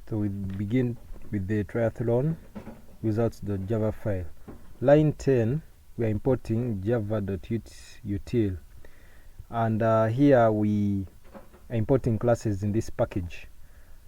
So we begin with the triathlon results.java file. Line 10, we are importing java.util, and here we are importing classes in this package.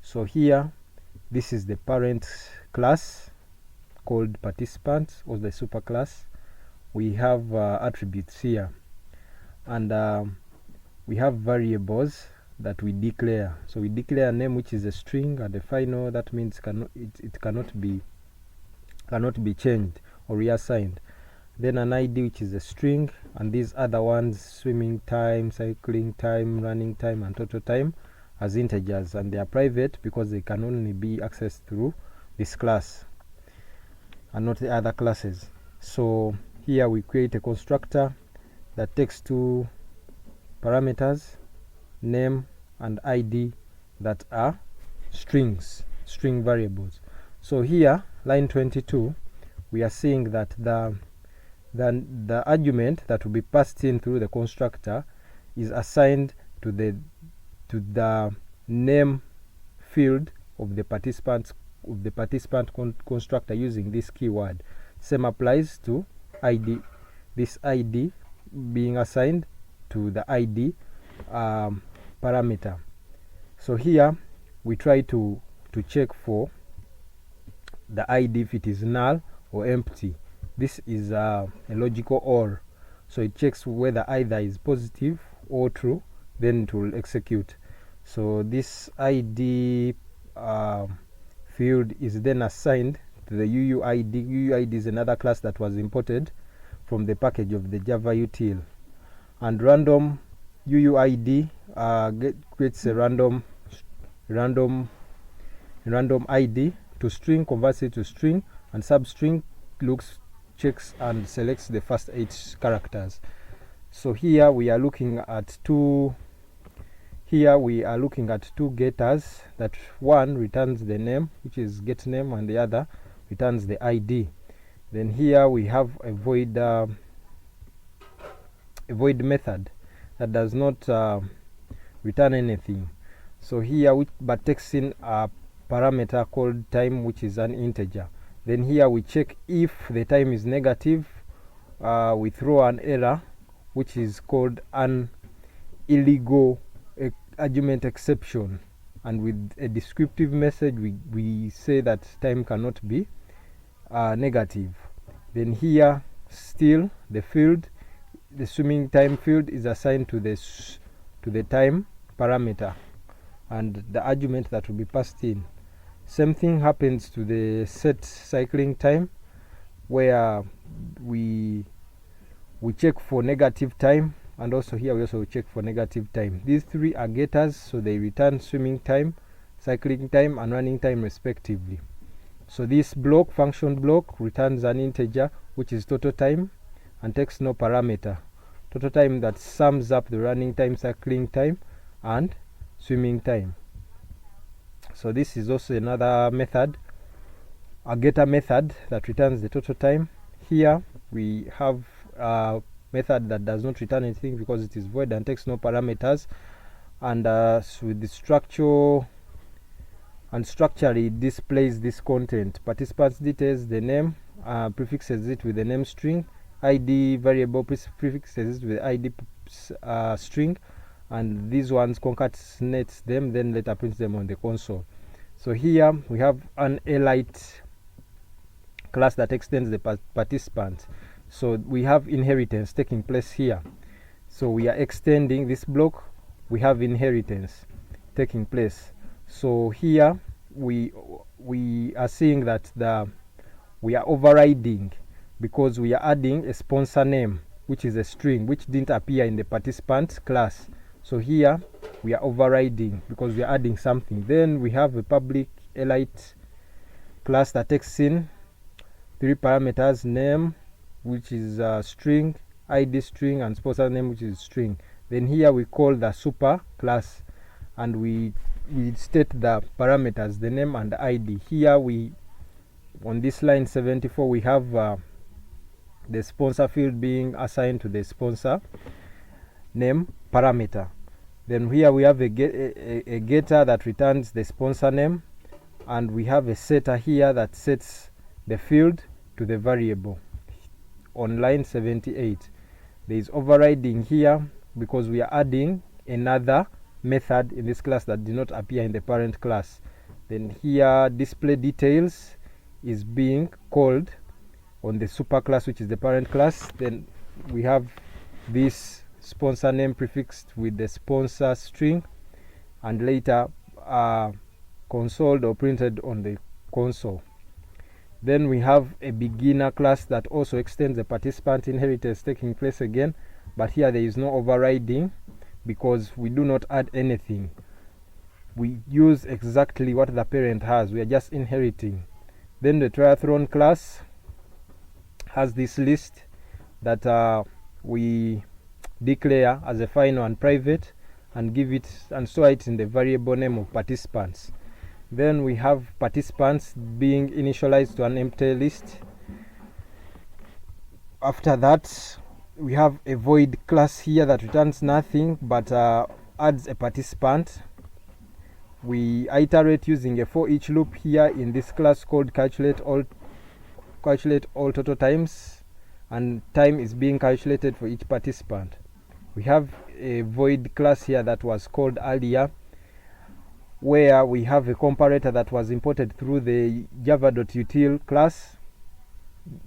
So here, this is the parent class called participant, or the superclass. We have attributes here, and we have variables that we declare. So we declare a name which is a string, and the final, that means it cannot be changed or reassigned. Then an ID which is a string, and these other ones, swimming time, cycling time, running time, and total time, as integers, and they are private because they can only be accessed through this class and not the other classes. So here we create a constructor that takes two parameters, name and ID, that are string variables. So here, line 22, we are seeing that the argument that will be passed in through the constructor is assigned to the name field of the participant constructor using this keyword. Same applies to ID. This ID being assigned to the ID parameter. So here we try to check for the ID if it is null or empty. This is a logical OR, so it checks whether either is positive or true, then it will execute. So this ID field is then assigned to the UUID. UUID is another class that was imported from the package of the Java util, and random UUID creates a random ID to string, converts it to string, and substring checks and selects the first 8 characters. So here we are looking at two getters, that one returns the name, which is get name, and the other returns the ID. Then here we have a void method that does not return anything. So here but takes in a parameter called time, which is an integer. Then here we check if the time is negative. We throw an error which is called an illegal argument exception, and with a descriptive message we say that time cannot be negative. Then here still the swimming time field is assigned to the time parameter and the argument that will be passed in. Same thing happens to the set cycling time, where we check for negative time, and also here we also check for negative time. These three are getters, so they return swimming time, cycling time, and running time respectively. So this function block returns an integer which is total time and takes no parameter. Total time that sums up the running time, cycling time, and swimming time. So this is also another method, a getter method that returns the total time. Here we have a method that does not return anything because it is void and takes no parameters, and with the structure and structurally displays this content: participants details, the name, prefixes it with the name string, ID variable prefixes it with ID string, and these ones concatenates them, then later prints them on the console. So here we have an elite class that extends the participant. So we have inheritance taking place here. So we are extending this block, we have inheritance taking place. So here we are seeing that we are overriding, because we are adding a sponsor name, which is a string which didn't appear in the participant class. So here we are overriding because we are adding something. Then we have a public elite class that takes in 3 parameters: name, which is a string, ID string, and sponsor name, which is string. Then here we call the super class, and we state the parameters, the name and the ID. Here on this line 74 we have the sponsor field being assigned to the sponsor name parameter. Then here we have a getter that returns the sponsor name, and we have a setter here that sets the field to the variable on line 78. There is overriding here because we are adding another method in this class that did not appear in the parent class. Then here display details is being called on the super class, which is the parent class. Then we have this sponsor name prefixed with the sponsor string, and later consoled or printed on the console. Then we have a beginner class that also extends the participant inheritance taking place again, but here there is no overriding because we do not add anything. We use exactly what the parent has, we are just inheriting. Then the triathlon class has this list that we declare as a final and private and give it and store it in the variable name of participants. Then we have participants being initialized to an empty list. After that, we have a void class here that returns nothing but adds a participant. We iterate using a for each loop here in this class called calculate all total times, and time is being calculated for each participant. We have a void class here that was called earlier, where we have a comparator that was imported through the java.util class,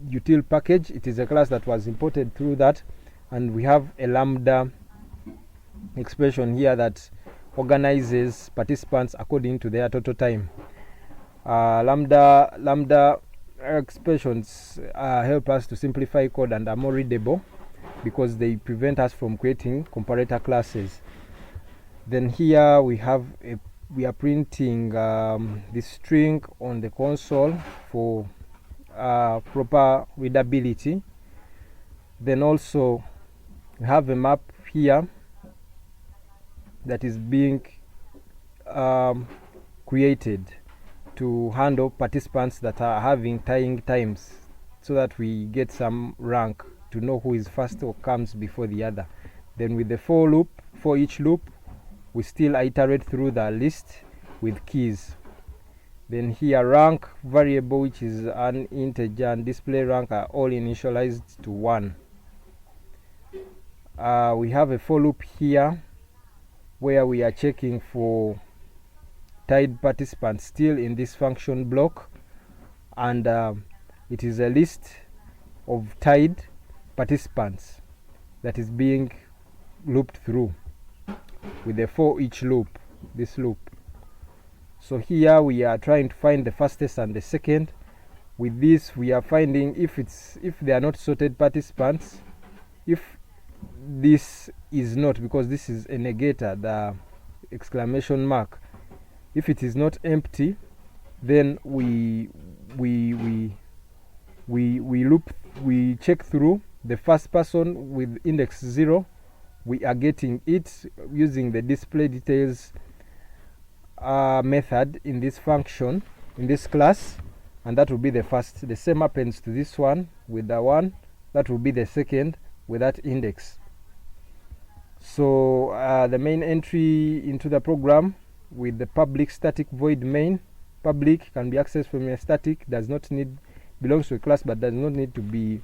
util package. It is a class that was imported through that, and we have a lambda expression here that organizes participants according to their total time. Lambda expressions help us to simplify code and are more readable because they prevent us from creating comparator classes. Then here we are printing this string on the console for proper readability. Then also we have a map here that is being created to handle participants that are having tying times, so that we get some rank to know who is first or comes before the other. Then with the for each loop, we still iterate through the list with keys. Then here rank variable, which is an integer, and display rank are all initialized to 1. We have a for loop here where we are checking for tied participants still in this function block, and it is a list of tied participants that is being looped through with the for each loop, this loop. So here we are trying to find the fastest and the second. With this we are finding if they are not sorted participants. If this is not, because this is a negator, the exclamation mark, if it is not empty, then we check through the first person with index 0. We are getting it using the display details method in this function, in this class, and that will be the first. The same happens to this one with the 1, that will be the second with that index. So the main entry into the program with the public static void main. Public can be accessed from a static, belongs to a class, but does not need to be,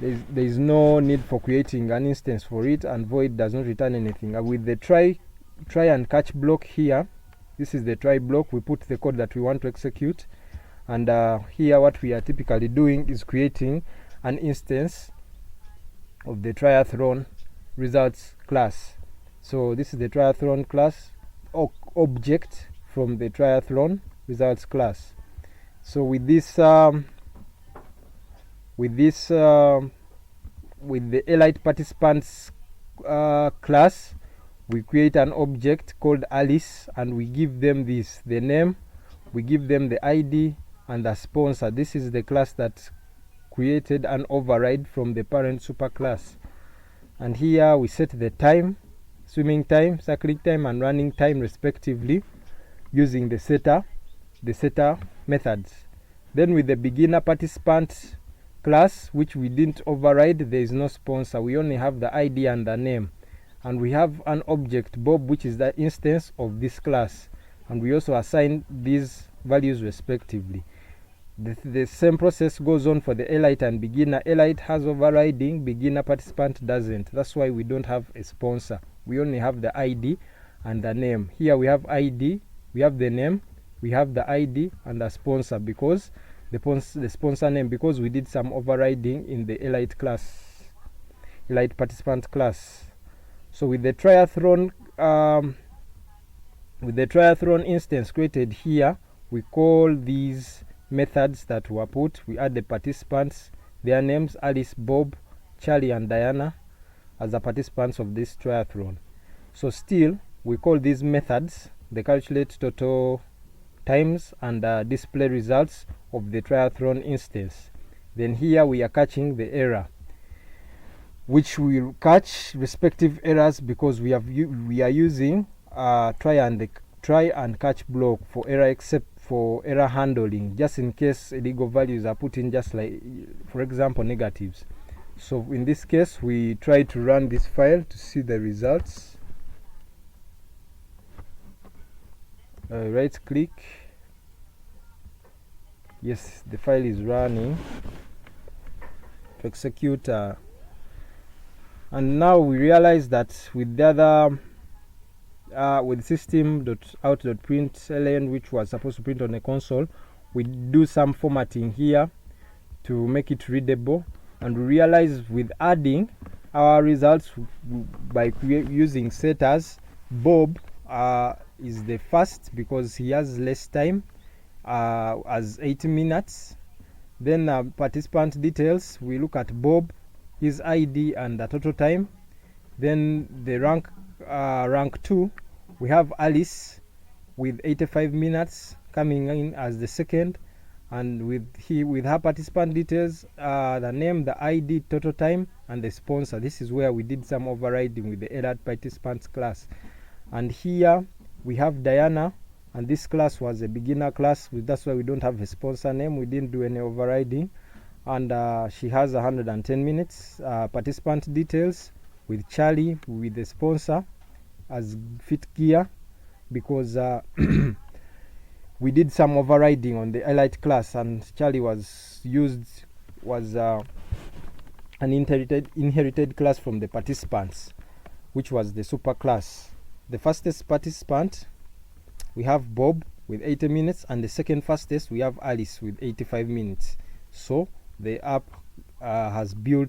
there is no need for creating an instance for it, and void does not return anything. With the try and catch block here, this is the try block, we put the code that we want to execute, and here what we are typically doing is creating an instance of the triathlon results class. So this is the triathlon class object from the triathlon results class. So with the elite participants class, we create an object called Alice, and we give them the name, we give them the ID and the sponsor. This is the class that created an override from the parent superclass. And here we set the time, swimming time, cycling time, and running time respectively, using the setter methods. Then with the beginner participant class, which we didn't override, there is no sponsor, we only have the ID and the name, and we have an object Bob, which is the instance of this class, and we also assign these values respectively. The same process goes on for the elite and beginner. Elite has overriding, beginner participant doesn't. That's why we don't have a sponsor. We only have the ID and the name. Here we have ID, we have the name, we have the ID and the sponsor, because the sponsor name, because we did some overriding in the elite class, elite participant class. So with the triathlon instance created here, we call these methods that were put. We add the participants, their names, Alice, Bob, Charlie and Diana, as the participants of this triathlon. So still we call these methods. They calculate total times and display results of the triathlon instance. Then here we are catching the error, which we will catch respective errors because we are using try and catch block for error, except for error handling, just in case illegal values are put in, just like for example negatives. So in this case we try to run this file to see the results. Right click. Yes, the file is running. To execute and now we realize that with the other with system.out.println, which was supposed to print on a console, we do some formatting here to make it readable, and we realize with adding our results by using setters, Bob is the first because he has less time, as 80 minutes. Then participant details, we look at Bob, his ID and the total time. Then the rank 2, we have Alice with 85 minutes coming in as the second, and with her participant details, the name, the ID, total time and the sponsor. This is where we did some overriding with the elite participants class. And here we have Diana, and this class was a beginner class, that's why we don't have a sponsor name. We didn't do any overriding, and she has 110 minutes. Participant details with Charlie with the sponsor as Fit Gear, because we did some overriding on the elite class, and Charlie was an inherited class from the participants, which was the super class. The fastest participant, we have Bob with 80 minutes, and the second fastest we have Alice with 85 minutes. So the app has built